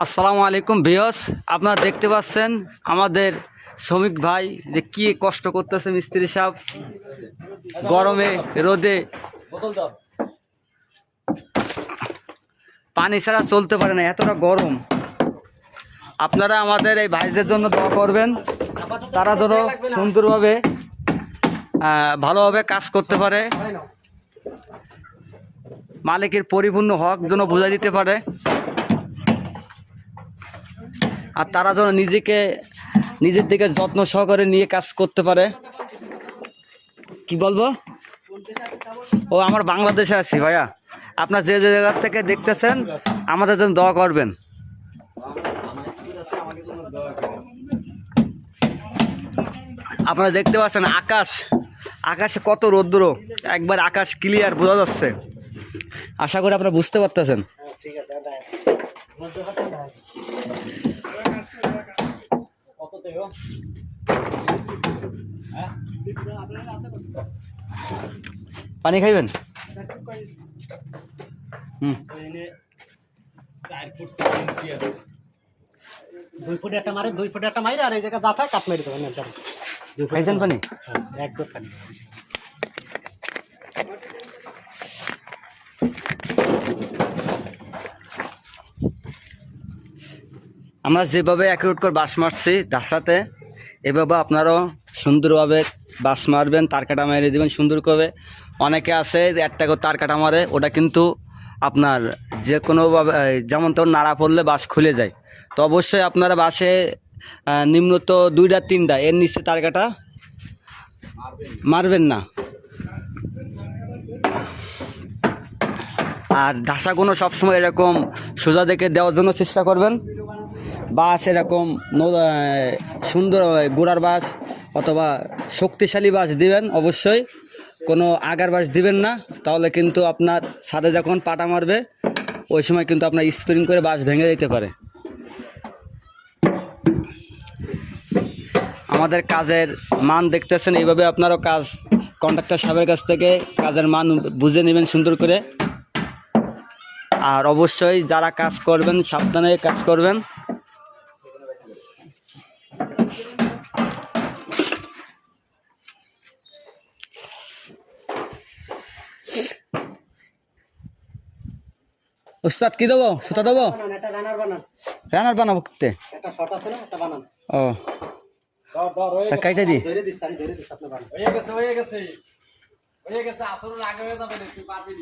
আসসালামু আলাইকুম ভিউয়ার্স, আপনারা দেখতে পাচ্ছেন আমাদের শ্রমিক ভাই যে কি কষ্ট করতেছে। মিস্ত্রি সাহেব গরমে রোদে পানি ছাড়া চলতে পারে না, এতটা গরম। আপনারা আমাদের এই ভাইদের জন্য দোয়া করবেন, তারা যেন সুন্দরভাবে ভালোভাবে কাজ করতে পারে, মালিকের পরিপূর্ণ হক যেন বুঝাই দিতে পারে, আর তারা যেন নিজের দিকে যত্ন সহকারে নিয়ে কাজ করতে পারে। কি বলবো, ও আমার বাংলাদেশে আছি ভাইয়া। আপনার যে যে জায়গা থেকে দেখতেছেন আমাদের জন্য দোয়া করবেন। আপনারা দেখতে পাচ্ছেন আকাশে কত রৌদ্র, একবার আকাশ ক্লিয়ার বোঝা যাচ্ছে। আশা করি আপনারা বুঝতে পারতেছেন। পানি খাইবেন? 2 ফুট একটা মারে, 2 ফুট একটা মাইরে, আর এই জায়গা যা থাকে কাট মেরে দেবেন। খাইছেন পানি? একদম পানি। আমরা যেভাবে অ্যাকুরেট করে বাঁশ মারছি ঢাসাতে, এভাবে আপনারাও সুন্দরভাবে বাঁশ মারবেন, তার কাটা মেরে দেবেন সুন্দর করে। অনেকে আছে একটা করে তার কাটা মারে, ওটা কিন্তু আপনার যে কোনোভাবে যেমন তেমন নাড়া পড়লে বাঁশ খুলে যায়। তো অবশ্যই আপনারা বাঁশে নিম্নত 2-3টা, এর নিচে তার কাটা মারবেন না। আর ঢাসাগুলো সবসময় এরকম সোজা দেখে দেওয়ার জন্য চেষ্টা করবেন। বাঁশ এরকম সুন্দর গোড়ার বাঁশ অথবা শক্তিশালী বাঁশ দিবেন, অবশ্যই কোনো আগার বাঁশ দিবেন না, তাহলে কিন্তু আপনার ছাদে যখন পাটা মারবে ওই সময় কিন্তু আপনার স্প্রিং করে বাঁশ ভেঙে যেতে পারে। আমাদের কাজের মান দেখতেছেন, এইভাবে আপনারও কাজ কন্ট্রাক্টর সাহেবের কাছ থেকে কাজের মান বুঝে নেবেন সুন্দর করে। আর অবশ্যই যারা কাজ করবেন সাবধানে কাজ করবেন। উস্তাদ কি দেবো, সুতা দেবো? রানার বানাবো করতে ও কাইটা দি। হয়ে গেছে আসলে আগে হয়ে যাবে, তুই পারবি।